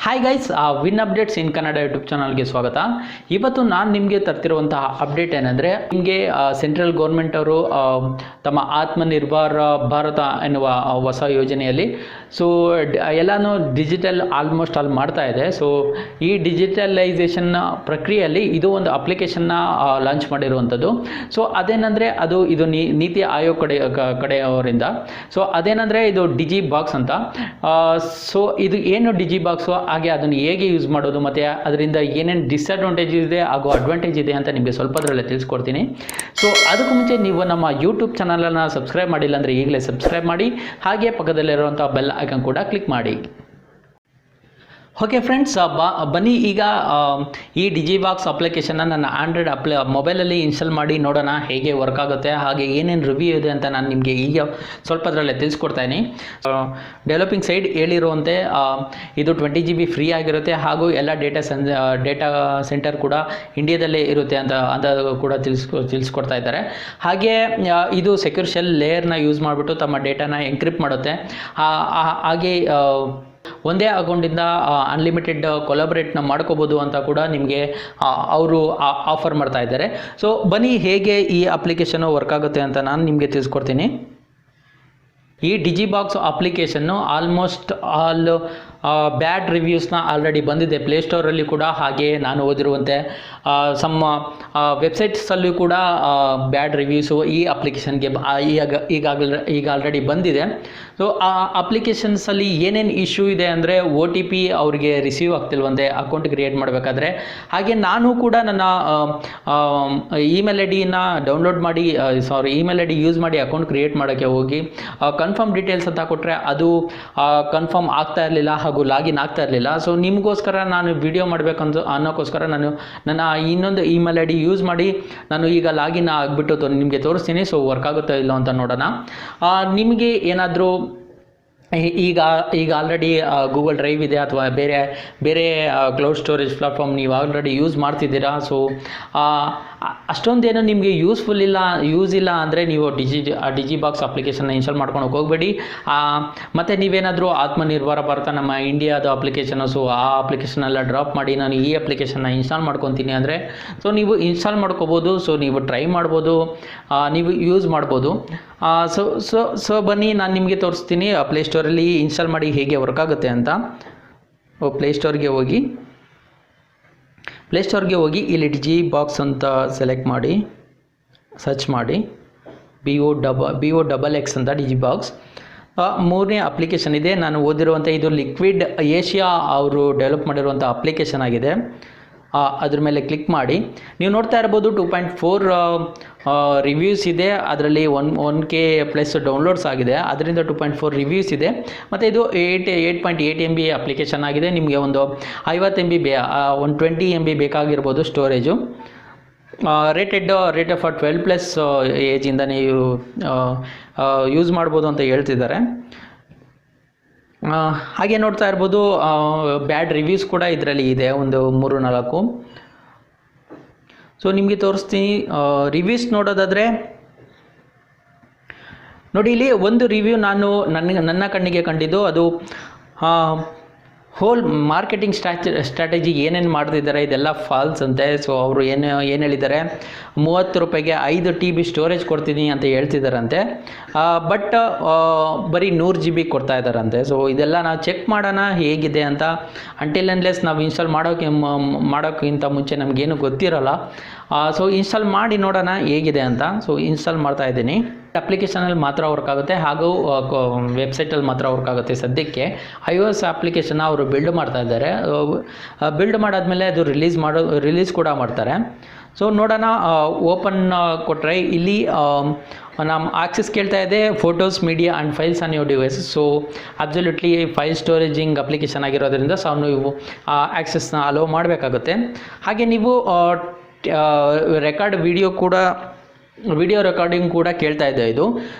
Hi guys, win updates in Kannada YouTube ಚಾನಲ್ಗೆ ಸ್ವಾಗತ. ಇವತ್ತು ನಾನು ನಿಮಗೆ ತರ್ತಿರುವಂತಹ ಅಪ್ಡೇಟ್ ಏನಂದರೆ, ನಿಮಗೆ ಸೆಂಟ್ರಲ್ ಗೌರ್ಮೆಂಟ್ ಅವರು ತಮ್ಮ ಆತ್ಮನಿರ್ಭರ ಭಾರತ ಎನ್ನುವ ಹೊಸ ಯೋಜನೆಯಲ್ಲಿ ಎಲ್ಲನೂ ಡಿಜಿಟಲ್ ಆಲ್ಮೋಸ್ಟ್ ಆಲ್ ಮಾಡ್ತಾ ಇದೆ. ಈ ಡಿಜಿಟಲೈಸೇಷನ್ ಪ್ರಕ್ರಿಯೆಯಲ್ಲಿ ಇದು ಒಂದು ಅಪ್ಲಿಕೇಶನ್ನ ಲಾಂಚ್ ಮಾಡಿರುವಂಥದ್ದು. ಅದೇನೆಂದರೆ ಇದು ನೀತಿ ಆಯೋಗ ಕಡೆಯವರಿಂದ. ಅದೇನೆಂದರೆ ಇದು ಡಿಜಿಬಾಕ್ಸ್ ಅಂತ. ಇದು ಏನು ಡಿಜಿಬಾಕ್ಸು, ಹಾಗೆ ಅದನ್ನು ಹೇಗೆ ಯೂಸ್ ಮಾಡೋದು ಮತ್ತು ಅದರಿಂದ ಏನೇನು ಡಿಸ್ಅಡ್ವಾಂಟೇಜ್ ಇದೆ ಹಾಗೂ ಅಡ್ವಾಂಟೇಜ್ ಇದೆ ಅಂತ ನಿಮಗೆ ಸ್ವಲ್ಪದರಲ್ಲೇ ತಿಳಿಸ್ಕೊಡ್ತೀನಿ. ಅದಕ್ಕೂ ಮುಂಚೆ ನೀವು ನಮ್ಮ ಯೂಟ್ಯೂಬ್ ಚಾನಲನ್ನು ಸಬ್ಸ್ಕ್ರೈಬ್ ಮಾಡಿಲ್ಲ ಅಂದರೆ ಈಗಲೇ ಸಬ್ಸ್ಕ್ರೈಬ್ ಮಾಡಿ, ಹಾಗೆ ಪಕ್ಕದಲ್ಲಿರುವಂಥ ಬೆಲ್ ಐಕಾನ್ ಕೂಡ ಕ್ಲಿಕ್ ಮಾಡಿ. ಓಕೆ ಫ್ರೆಂಡ್ಸ್, ಬನ್ನಿ ಈಗ ಈ ಡಿಜಿಬಾಕ್ಸ್ ಅಪ್ಲಿಕೇಶನ್ನ ನನ್ನ ಆಂಡ್ರಾಯ್ಡ್ ಮೊಬೈಲಲ್ಲಿ ಇನ್ಸ್ಟಾಲ್ ಮಾಡಿ ನೋಡೋಣ ಹೇಗೆ ವರ್ಕ್ ಆಗುತ್ತೆ, ಹಾಗೆ ಏನೇನು ರಿವ್ಯೂ ಇದೆ ಅಂತ ನಾನು ನಿಮಗೆ ಈಗ ಸ್ವಲ್ಪದರಲ್ಲೇ ತಿಳಿಸ್ಕೊಡ್ತಾಯಿನಿ. ಡೆವಲಪಿಂಗ್ ಸೈಡ್ ಹೇಳಿರುವಂತೆ ಇದು 20 GB ಫ್ರೀ ಆಗಿರುತ್ತೆ, ಹಾಗೂ ಎಲ್ಲ ಡೇಟಾ ಸೆಂಟರ್ ಕೂಡ ಇಂಡಿಯಾದಲ್ಲೇ ಇರುತ್ತೆ ಅಂತ ಕೂಡ ತಿಳಿಸ್ಕೊಡ್ತಾ ಇದ್ದಾರೆ. ಹಾಗೆ ಇದು ಸೆಕ್ಯೂರ್ ಶೆಲ್ ಲೇಯರ್ನ ಯೂಸ್ ಮಾಡಿಬಿಟ್ಟು ತಮ್ಮ ಡೇಟಾನ ಎನ್ಕ್ರಿಪ್ಟ್ ಮಾಡುತ್ತೆ. ಹಾಗೆ ಒಂದೇ ಅಕೌಂಟಿಂದ ಅನ್ಲಿಮಿಟೆಡ್ ಕೊಲಾಬ್ರೇಟ್ನ ಮಾಡ್ಕೋಬೋದು ಅಂತ ಕೂಡ ನಿಮಗೆ ಅವರು ಆಫರ್ ಮಾಡ್ತಾ ಇದ್ದಾರೆ. ಬನ್ನಿ ಹೇಗೆ ಈ ಅಪ್ಲಿಕೇಶನ್ನು ವರ್ಕ್ ಆಗುತ್ತೆ ಅಂತ ನಾನು ನಿಮಗೆ ತಿಳಿಸ್ಕೊಡ್ತೀನಿ. ಈ ಡಿಜಿಬಾಕ್ಸ್ ಅಪ್ಲಿಕೇಶನ್ನು ಆಲ್ಮೋಸ್ಟ್ ಆಲ್ ಬ್ಯಾಡ್ ರಿವ್ಯೂಸ್ನ ಆಲ್ರೆಡಿ ಬಂದಿದೆ ಪ್ಲೇಸ್ಟೋರಲ್ಲಿ ಕೂಡ, ಹಾಗೆ ನಾನು ಓದಿರುವಂತೆ ವೆಬ್ಸೈಟ್ಸಲ್ಲೂ ಕೂಡ ಬ್ಯಾಡ್ ರಿವ್ಯೂಸು ಈ ಅಪ್ಲಿಕೇಶನ್ಗೆ ಈಗ ಆಲ್ರೆಡಿ ಬಂದಿದೆ. ಆ ಅಪ್ಲಿಕೇಶನ್ಸಲ್ಲಿ ಏನೇನು ಇಶ್ಯೂ ಇದೆ ಅಂದರೆ, OTP ಅವರಿಗೆ ರಿಸೀವ್ ಆಗ್ತಿಲ್ವಂತೆ ಅಕೌಂಟ್ ಕ್ರಿಯೇಟ್ ಮಾಡಬೇಕಾದ್ರೆ. ಹಾಗೆ ನಾನು ಕೂಡ ನನ್ನ ಇಮೇಲ್ ಐ ಡಿನ ಡೌನ್ಲೋಡ್ ಮಾಡಿ ಇಮೇಲ್ ಐ ಡಿ ಯೂಸ್ ಮಾಡಿ ಅಕೌಂಟ್ ಕ್ರಿಯೇಟ್ ಮಾಡೋಕ್ಕೆ ಹೋಗಿ ಕನ್ಫರ್ಮ್ ಡೀಟೇಲ್ಸ್ ಅಂತ ಕೊಟ್ಟರೆ ಅದು ಕನ್ಫರ್ಮ್ ಆಗ್ತಾ ಇರಲಿಲ್ಲ, ಹಾಗೂ ಲಾಗಿನ್ ಆಗ್ತಾ ಇರಲಿಲ್ಲ. ನಿಮಗೋಸ್ಕರ ನಾನು ವಿಡಿಯೋ ಮಾಡಬೇಕಂತ ಅನ್ನೋಕ್ಕೋಸ್ಕರ ನಾನು ನನ್ನ ಇನ್ನೊಂದು ಇಮೇಲ್ ಐ ಡಿ ಯೂಸ್ ಮಾಡಿ ನಾನು ಈಗ ಲಾಗಿನ್ ಆಗಿಬಿಟ್ಟು ನಿಮಗೆ ತೋರಿಸ್ತೀನಿ. ವರ್ಕ್ ಆಗುತ್ತೋ ಇಲ್ಲೋ ಅಂತ ನೋಡೋಣ. ನಿಮಗೆ ಏನಾದರೂ ಈಗ ಆಲ್ರೆಡಿ ಗೂಗಲ್ ಡ್ರೈವ್ ಇದೆ ಅಥವಾ ಬೇರೆ ಕ್ಲೌಡ್ ಸ್ಟೋರೇಜ್ ಪ್ಲಾಟ್ಫಾರ್ಮ್ ನೀವು ಆಲ್ರೆಡಿ ಯೂಸ್ ಮಾಡ್ತಿದ್ದೀರಾ, ಅಷ್ಟೊಂದೇನು ನಿಮಗೆ ಯೂಸ್ ಇಲ್ಲ ಅಂದರೆ ನೀವು ಡಿಜಿಬಾಕ್ಸ್ ಅಪ್ಲಿಕೇಶನ್ನ ಇನ್ಸ್ಟಾಲ್ ಮಾಡ್ಕೊಂಡು ಹೋಗಬೇಡಿ. ಮತ್ತು ನೀವೇನಾದರೂ ಆತ್ಮನಿರ್ಭರ ಭಾರತ ನಮ್ಮ ಇಂಡಿಯಾದ ಅಪ್ಲಿಕೇಶನು, ಆ ಅಪ್ಲಿಕೇಶನೆಲ್ಲ ಡ್ರಾಪ್ ಮಾಡಿ ನಾನು ಈ ಅಪ್ಲಿಕೇಶನ್ನ ಇನ್ಸ್ಟಾಲ್ ಮಾಡ್ಕೊತೀನಿ ಅಂದರೆ ನೀವು ಇನ್ಸ್ಟಾಲ್ ಮಾಡ್ಕೋಬೋದು. ನೀವು ಟ್ರೈ ಮಾಡ್ಬೋದು, ನೀವು ಯೂಸ್ ಮಾಡ್ಬೋದು. ಬನ್ನಿ ನಾನು ನಿಮಗೆ ತೋರಿಸ್ತೀನಿ ಪ್ಲೇಸ್ಟೋರಲ್ಲಿ ಇನ್ಸ್ಟಾಲ್ ಮಾಡಿ ಹೇಗೆ ವರ್ಕ್ ಆಗುತ್ತೆ ಅಂತ. ಪ್ಲೇಸ್ಟೋರ್ಗೆ ಹೋಗಿ ಇಲ್ಲಿ ಡಿಜಿಬಾಕ್ಸ್ ಅಂತ ಸೆಲೆಕ್ಟ್ ಮಾಡಿ ಸರ್ಚ್ ಮಾಡಿ, BOXX ಅಂತ ಡಿಜಿಬಾಕ್ಸ್. ಮೂರನೇ ಅಪ್ಲಿಕೇಶನ್ ಇದೆ ನಾನು ಓದಿರುವಂಥ, ಇದು ಲಿಕ್ವಿಡ್ ಏಷ್ಯಾ ಅವರು ಡೆವಲಪ್ ಮಾಡಿರುವಂಥ ಅಪ್ಲಿಕೇಶನ್ ಆಗಿದೆ. ಅದ್ರ ಮೇಲೆ ಕ್ಲಿಕ್ ಮಾಡಿ ನೀವು ನೋಡ್ತಾ ಇರ್ಬೋದು 2.4 ರಿವ್ಯೂಸ್ ಇದೆ. ಅದರಲ್ಲಿ 1K ಪ್ಲಸ್ ಡೌನ್ಲೋಡ್ಸ್ ಆಗಿದೆ, ಅದರಿಂದ 2.4 ರಿವ್ಯೂಸ್ ಇದೆ. ಮತ್ತು ಇದು 8.8 MB ಅಪ್ಲಿಕೇಶನ್ ಆಗಿದೆ. ನಿಮಗೆ ಒಂದು 50 MB 120 MB ಬೇಕಾಗಿರ್ಬೋದು ಸ್ಟೋರೇಜು. ರೇಟ್ ಫಾರ್ 12+ ಏಜಿಂದ ನೀವು ಯೂಸ್ ಮಾಡ್ಬೋದು ಅಂತ ಹೇಳ್ತಿದ್ದಾರೆ. ಹಾಗೆ ನೋಡ್ತಾ ಇರ್ಬೋದು ಬ್ಯಾಡ್ ರಿವ್ಯೂಸ್ ಕೂಡ ಇದರಲ್ಲಿ ಇದೆ, ಒಂದು 3-4. ನಿಮಗೆ ತೋರಿಸ್ತೀನಿ. ರಿವ್ಯೂಸ್ ನೋಡೋದಾದರೆ ನೋಡಿ, ಇಲ್ಲಿ ಒಂದು ರಿವ್ಯೂ ನನ್ನ ಕಣ್ಣಿಗೆ ಕಂಡಿದ್ದು, ಅದು ಹೋಲ್ ಮಾರ್ಕೆಟಿಂಗ್ ಸ್ಟ್ರಾಟಜಿ ಏನೇನು ಮಾಡ್ತಿದ್ದಾರೆ ಇದೆಲ್ಲ ಫಾಲ್ಸ್ ಅಂತೆ. ಅವರು ಏನು ಹೇಳಿದ್ದಾರೆ, 30 ರೂಪಾಯಿಗೆ 5 TB ಸ್ಟೋರೇಜ್ ಕೊಡ್ತೀನಿ ಅಂತ ಹೇಳ್ತಿದ್ದಾರಂತೆ. ಬಟ್ ಬರೀ 100 GB ಕೊಡ್ತಾ ಇದ್ದಾರಂತೆ. ಇದೆಲ್ಲ ನಾವು ಚೆಕ್ ಮಾಡೋಣ ಹೇಗಿದೆ ಅಂತ. ಅಂಟಿಲ್ ಅನ್ಲೆಸ್ ನಾವು ಇನ್ಸ್ಟಾಲ್ ಮಾಡೋಕ್ಕಿಂತ ಮುಂಚೆ ನಮಗೇನು ಗೊತ್ತಿರೋಲ್ಲ. ಇನ್ಸ್ಟಾಲ್ ಮಾಡಿ ನೋಡೋಣ ಹೇಗಿದೆ ಅಂತ. ಇನ್ಸ್ಟಾಲ್ ಮಾಡ್ತಾ ಇದ್ದೀನಿ. ಅಪ್ಲಿಕೇಶನಲ್ಲಿ ಮಾತ್ರ ವರ್ಕ್ ಆಗುತ್ತೆ, ಹಾಗೂ ವೆಬ್ಸೈಟಲ್ಲಿ ಮಾತ್ರ ವರ್ಕ್ ಆಗುತ್ತೆ. ಸದ್ಯಕ್ಕೆ iOS ಅಪ್ಲಿಕೇಶನ್ನ ಅವರು ಬಿಲ್ಡ್ ಮಾಡ್ತಾ ಇದ್ದಾರೆ. ಬಿಲ್ಡ್ ಮಾಡಾದಮೇಲೆ ಅದು ರಿಲೀಸ್ ಕೂಡ ಮಾಡ್ತಾರೆ. ನೋಡೋಣ. ಓಪನ್ ಕೊಟ್ಟರೆ ಇಲ್ಲಿ ನಮ್ಮ ಆಕ್ಸೆಸ್ ಕೇಳ್ತಾ ಇದೆ, photos, media and files on your device. Absolutely file storaging application ಆಗಿರೋದ್ರಿಂದ ನೀವು ಆಕ್ಸೆಸ್ನ ಅಲೋ ಮಾಡಬೇಕಾಗುತ್ತೆ. ಹಾಗೆ ನೀವು ವಿಡಿಯೋ ರೆಕಾರ್ಡಿಂಗ್ ಕೂಡ ಕೇಳ್ತಾ ಇದೆ ಇದು.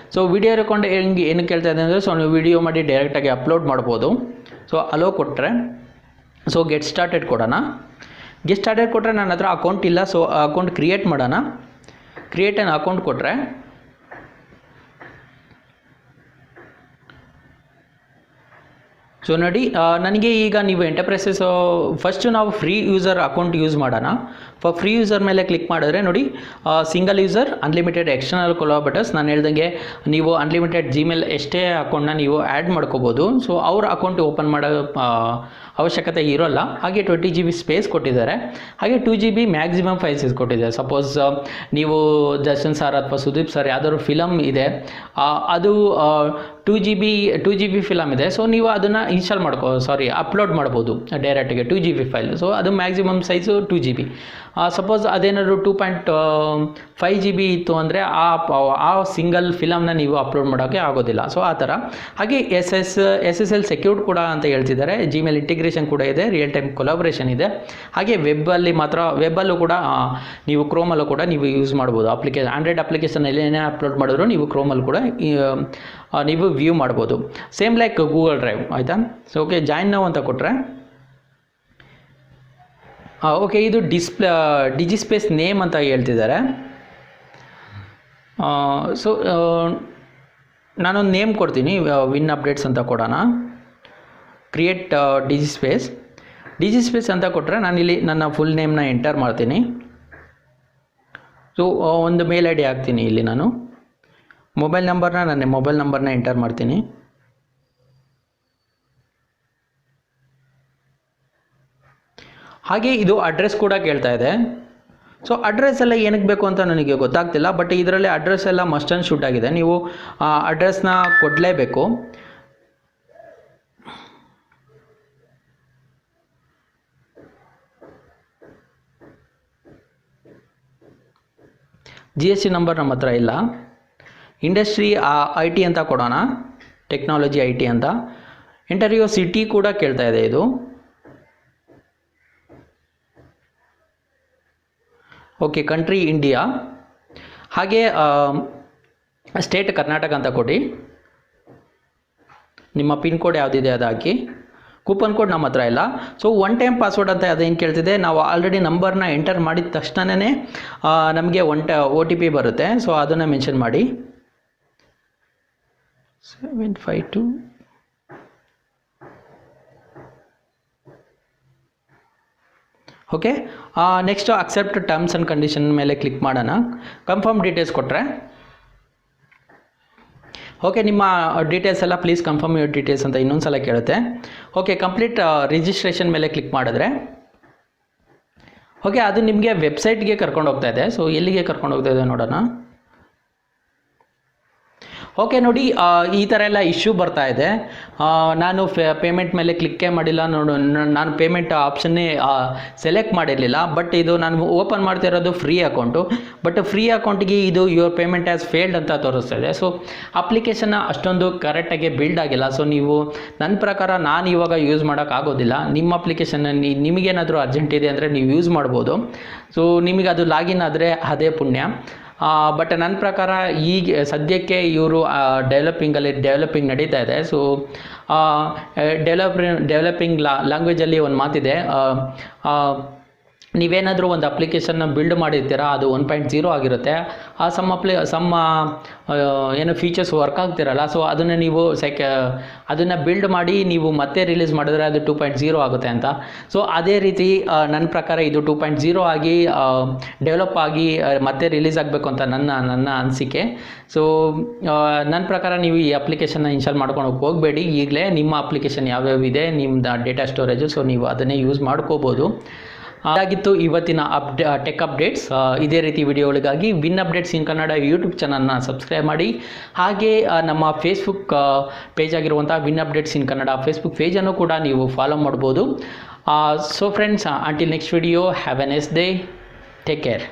ವಿಡಿಯೋ ರೆಕಾರ್ಡಿಂಗ್ ಏನು ಕೇಳ್ತಾ ಇದೆ ಅಂದರೆ, ನೀವು ವಿಡಿಯೋ ಮಾಡಿ ಡೈರೆಕ್ಟಾಗಿ ಅಪ್ಲೋಡ್ ಮಾಡ್ಬೋದು. ಅಲೋ ಕೊಟ್ಟರೆ ಗೆಟ್ ಸ್ಟಾರ್ಟೆಡ್ ಕೊಡೋಣ. ಗೆಟ್ ಸ್ಟಾರ್ಟೆಡ್ ಕೊಟ್ಟರೆ ನನ್ನ ಹತ್ರ ಅಕೌಂಟ್ ಇಲ್ಲ, ಅಕೌಂಟ್ ಕ್ರಿಯೇಟ್ ಮಾಡೋಣ. ಕ್ರಿಯೇಟ್ ಆನ್ ಅಕೌಂಟ್ ಕೊಟ್ಟರೆ ಸೊ ನೋಡಿ ನನಗೆ ಈಗ ನೀವು ಎಂಟರ್ಪ್ರೈಸಸ್ ಫಸ್ಟು ನಾವು ಫ್ರೀ ಯೂಸರ್ ಅಕೌಂಟ್ ಯೂಸ್ ಮಾಡೋಣ. ಫ್ರೀ ಯೂಸರ್ ಮೇಲೆ ಕ್ಲಿಕ್ ಮಾಡಿದ್ರೆ ನೋಡಿ ಸಿಂಗಲ್ ಯೂಸರ್ ಅನ್ಲಿಮಿಟೆಡ್ ಎಕ್ಸ್ಟರ್ನಲ್ ಕೊಲಾಬರೇಟರ್ಸ್. ನಾನು ಹೇಳ್ದಂಗೆ ನೀವು ಅನ್ಲಿಮಿಟೆಡ್ ಜಿಮೇಲ್ ಎಷ್ಟೇ ಅಕೌಂಟ್ನ ನೀವು ಆ್ಯಡ್ ಮಾಡ್ಕೋಬೋದು. ಸೊ ಅವ್ರ ಅಕೌಂಟ್ ಓಪನ್ ಮಾಡೋ ಅವಶ್ಯಕತೆ ಇರೋಲ್ಲ. ಹಾಗೆ 20 GB ಸ್ಪೇಸ್ ಕೊಟ್ಟಿದ್ದಾರೆ. ಹಾಗೆ 2 GB ಮ್ಯಾಕ್ಸಿಮಮ್ ಫೈಲ್ಸ್ ಕೊಟ್ಟಿದ್ದಾರೆ. ಸಪೋಸ್ ನೀವು ದರ್ಶನ್ ಸರ್ ಅಥವಾ ಸುದೀಪ್ ಸರ್ ಯಾವ್ದಾದ್ರು ಫಿಲಮ್ ಇದೆ, ಅದು 2 GB ಫಿಲಮ್ ಇದೆ. ಸೊ ನೀವು ಅದನ್ನು ಅಪ್ಲೋಡ್ ಮಾಡ್ಬೋದು ಡೈರೆಕ್ಟ್ಗೆ 2 GB ಫೈಲ್. ಸೊ ಅದು ಮ್ಯಾಕ್ಸಿಮಮ್ ಸೈಜು 2 GB. ಸಪೋಸ್ ಅದೇನಾದ್ರು 2.5 GB ಇತ್ತು ಅಂದರೆ ಆ ಸಿಂಗಲ್ ಫಿಲಮ್ನ ನೀವು ಅಪ್ಲೋಡ್ ಮಾಡೋಕ್ಕೆ ಆಗೋದಿಲ್ಲ. ಸೊ ಆ ಥರ. ಹಾಗೆ SSL ಸೆಕ್ಯೂರ್ಡ್ ಕೂಡ ಅಂತ ಹೇಳ್ತಿದ್ದಾರೆ. ಜಿಮೇಲ್ ಇಂಟಿಗ್ರೇಷನ್ ಕೂಡ ಇದೆ, ರಿಯಲ್ ಟೈಮ್ ಕೊಲಾಬ್ರೇಷನ್ ಇದೆ. ಹಾಗೆ ವೆಬ್ಬಲ್ಲೂ ಕೂಡ ನೀವು ಕ್ರೋಮಲ್ಲೂ ಕೂಡ ನೀವು ಯೂಸ್ ಮಾಡ್ಬೋದು. ಆಂಡ್ರಾಯ್ಡ್ ಅಪ್ಲಿಕೇಶನಲ್ಲಿ ಏನೇ ಅಪ್ಲೋಡ್ ಮಾಡಿದ್ರು ನೀವು ಕ್ರೋಮಲ್ಲಿ ಕೂಡ ನೀವು ವ್ಯೂ ಮಾಡ್ಬೋದು. ಸೇಮ್ ಲೈಕ್ ಗೂಗಲ್ ಡ್ರೈವ್, ಆಯಿತಾ. ಸೊ ಓಕೆ, ಜಾಯಿನ್ ನಾವು ಅಂತ ಕೊಟ್ಟರೆ ಓಕೆ, ಇದು ಡಿಜಿಸ್ಪೇಸ್ ನೇಮ್ ಅಂತ ಹೇಳ್ತಿದ್ದಾರೆ. ಸೊ ನಾನೊಂದು ನೇಮ್ ಕೊಡ್ತೀನಿ, ವಿನ್ ಅಪ್ಡೇಟ್ಸ್ ಅಂತ ಕೊಡೋಣ. ಕ್ರಿಯೇಟ್ ಡಿಜಿಸ್ಪೇಸ್ ಅಂತ ಕೊಟ್ಟರೆ ನಾನಿಲ್ಲಿ ನನ್ನ ಫುಲ್ ನೇಮ್ನ ಎಂಟರ್ ಮಾಡ್ತೀನಿ. ಸೊ ಒಂದು ಮೇಲ್ ID ಹಾಕ್ತೀನಿ. ಇಲ್ಲಿ ನಾನು ನನ್ನ ಮೊಬೈಲ್ ನಂಬರ್ನ ಎಂಟರ್ ಮಾಡ್ತೀನಿ. ಹಾಗೆ ಇದು ಅಡ್ರೆಸ್ ಕೂಡ ಕೇಳ್ತಾ ಇದೆ. ಸೊ ಅಡ್ರೆಸ್ ಎಲ್ಲ ಏನಕ್ಕೆ ಬೇಕು ಅಂತ ನನಗೆ ಗೊತ್ತಾಗ್ತಿಲ್ಲ, ಬಟ್ ಇದರಲ್ಲಿ ಅಡ್ರೆಸ್ ಎಲ್ಲ ಮಸ್ಟ್ ಆ್ಯಂಡ್ ಶುಡ್ ಆಗಿದೆ. ನೀವು ಅಡ್ರೆಸ್ನ ಕೊಡಲೇಬೇಕು. GST ನಂಬರ್ ನಮ್ಮ ಹತ್ರ ಇಲ್ಲ. ಇಂಡಸ್ಟ್ರಿ IT ಅಂತ ಕೊಡೋಣ, ಟೆಕ್ನಾಲಜಿ IT ಅಂತ. ಇಂಟರ್ವ್ಯೂ ಸಿಟಿ ಕೂಡ ಕೇಳ್ತಾ ಇದೆ ಇದು. Okay, country India. ಹಾಗೆ ಸ್ಟೇಟ್ ಕರ್ನಾಟಕ ಅಂತ ಕೊಡಿ. ನಿಮ್ಮ ಪಿನ್ ಕೋಡ್ ಯಾವುದಿದೆ ಅದು ಹಾಕಿ. ಕೂಪನ್ ಕೋಡ್ ನಮ್ಮ ಹತ್ರ ಇಲ್ಲ. ಸೊ ಒನ್ ಟೈಮ್ ಪಾಸ್ವರ್ಡ್ ಅಂತ ಅದೇನು ಕೇಳ್ತಿದೆ, ನಾವು ಆಲ್ರೆಡಿ ನಂಬರ್ನ ಎಂಟರ್ ಮಾಡಿದ ತಕ್ಷಣವೇ ನಮಗೆ OTP ಬರುತ್ತೆ. ಸೊ ಅದನ್ನು ಮೆನ್ಷನ್ ಮಾಡಿ. 752. Okay, next accept terms and condition ಮೇಲೆ ಕ್ಲಿಕ್ ಮಾಡೋಣ. ಕನ್ಫರ್ಮ್ ಡೀಟೇಲ್ಸ್ ಕೊಟ್ಟರೆ ಓಕೆ, ನಿಮ್ಮ ಡೀಟೇಲ್ಸ್ ಎಲ್ಲ ಪ್ಲೀಸ್ ಕನ್ಫರ್ಮ್ ಯುವರ್ ಡೀಟೇಲ್ಸ್ ಅಂತ ಇನ್ನೊಂದು ಸಲ ಕೇಳುತ್ತೆ. ಓಕೆ, ಕಂಪ್ಲೀಟ್ ರಿಜಿಸ್ಟ್ರೇಷನ್ ಮೇಲೆ ಕ್ಲಿಕ್ ಮಾಡಿದ್ರೆ ಓಕೆ, ಅದು ನಿಮಗೆ ವೆಬ್ಸೈಟ್ಗೆ ಕರ್ಕೊಂಡು ಹೋಗ್ತಾ ಇದೆ. ಸೊ ಎಲ್ಲಿಗೆ ಕರ್ಕೊಂಡು ಹೋಗ್ತಾ ಇದೆ ನೋಡೋಣ. ಓಕೆ ನೋಡಿ, ಈ ಥರ ಎಲ್ಲ ಇಶ್ಯೂ ಬರ್ತಾ ಇದೆ. ನಾನು ಪೇಮೆಂಟ್ ಮೇಲೆ ಕ್ಲಿಕ್ಕೇ ಮಾಡಿಲ್ಲ. ನಾನು ಪೇಮೆಂಟ್ ಆಪ್ಷನ್ನೇ ಸೆಲೆಕ್ಟ್ ಮಾಡಿರಲಿಲ್ಲ. ಬಟ್ ಇದು ನಾನು ಓಪನ್ ಮಾಡ್ತಿರೋದು ಫ್ರೀ ಅಕೌಂಟು. ಬಟ್ ಫ್ರೀ ಅಕೌಂಟಿಗೆ ಇದು ಯುವರ್ ಪೇಮೆಂಟ್ ಆ್ಯಸ್ ಫೇಲ್ಡ್ ಅಂತ ತೋರಿಸ್ತಾ ಇದೆ. ಸೊ ಅಪ್ಲಿಕೇಶನ್ನ ಅಷ್ಟೊಂದು ಕರೆಕ್ಟಾಗಿ ಬಿಲ್ಡ್ ಆಗಿಲ್ಲ. ಸೊ ನೀವು ನನ್ನ ಪ್ರಕಾರ ನಾನು ಇವಾಗ ಯೂಸ್ ಮಾಡೋಕ್ಕಾಗೋದಿಲ್ಲ. ನಿಮ್ಮ ಅಪ್ಲಿಕೇಶನ್ನ ನಿಮಗೇನಾದರೂ ಅರ್ಜೆಂಟ್ ಇದೆ ಅಂದರೆ ನೀವು ಯೂಸ್ ಮಾಡ್ಬೋದು. ಸೊ ನಿಮಗೆ ಅದು ಲಾಗಿನ್ ಆದರೆ ಅದೇ ಪುಣ್ಯ. ಬಟ್ ನನ್ನ ಪ್ರಕಾರ ಈಗ ಸದ್ಯಕ್ಕೆ ಇವರು ಡೆವಲಪಿಂಗ್ ನಡೀತಾ ಇದೆ. ಸೊ ಡೆವಲಪಿಂಗ್ ಲ್ಯಾಂಗ್ವೇಜಲ್ಲಿ ಒಂದು ಮಾತಿದೆ, ನೀವೇನಾದರೂ ಒಂದು ಅಪ್ಲಿಕೇಶನ್ನ ಬಿಲ್ಡ್ ಮಾಡಿರ್ತೀರ, ಅದು 1.0 ಆಗಿರುತ್ತೆ. ಆ ಏನು ಫೀಚರ್ಸ್ ವರ್ಕ್ ಆಗ್ತಿರಲ್ಲ. ಸೊ ಅದನ್ನು ನೀವು ಅದನ್ನು ಬಿಲ್ಡ್ ಮಾಡಿ ನೀವು ಮತ್ತೆ ರಿಲೀಸ್ ಮಾಡಿದ್ರೆ ಅದು 2.0 ಆಗುತ್ತೆ ಅಂತ. ಸೊ ಅದೇ ರೀತಿ ನನ್ನ ಪ್ರಕಾರ ಇದು 2.0 ಆಗಿ ಡೆವಲಪ್ ಆಗಿ ಮತ್ತೆ ರಿಲೀಸ್ ಆಗಬೇಕು ಅಂತ ನನ್ನ ಅನಿಸಿಕೆ. ಸೊ ನನ್ನ ಪ್ರಕಾರ ನೀವು ಈ ಅಪ್ಲಿಕೇಶನ್ನ ಇನ್ಸ್ಟಾಲ್ ಮಾಡ್ಕೊಂಡು ಹೋಗಬೇಡಿ. ಈಗಲೇ ನಿಮ್ಮ ಅಪ್ಲಿಕೇಶನ್ ಯಾವ್ಯಾವ ಇದೆ ನಿಮ್ಮದು ಡೇಟಾ ಸ್ಟೋರೇಜು, ಸೊ ನೀವು ಅದನ್ನೇ ಯೂಸ್ ಮಾಡ್ಕೋಬೋದು. ಅದಾಗಿತ್ತು ಇವತ್ತಿನ ಟೆಕ್ ಅಪ್ಡೇಟ್ಸ್. ಇದೇ ರೀತಿ ವಿಡಿಯೋಗಳಿಗಾಗಿ Win updates in Kannada YouTube ಚಾನಲ್ನ ಸಬ್ಸ್ಕ್ರೈಬ್ ಮಾಡಿ. ಹಾಗೆ ನಮ್ಮ ಫೇಸ್ಬುಕ್ ಪೇಜ್ ಆಗಿರುವಂಥ Win updates in Kannada Facebook ಪೇಜನ್ನು ಕೂಡ ನೀವು ಫಾಲೋ ಮಾಡ್ಬೋದು. So friends, until next video, have a nice day, take care.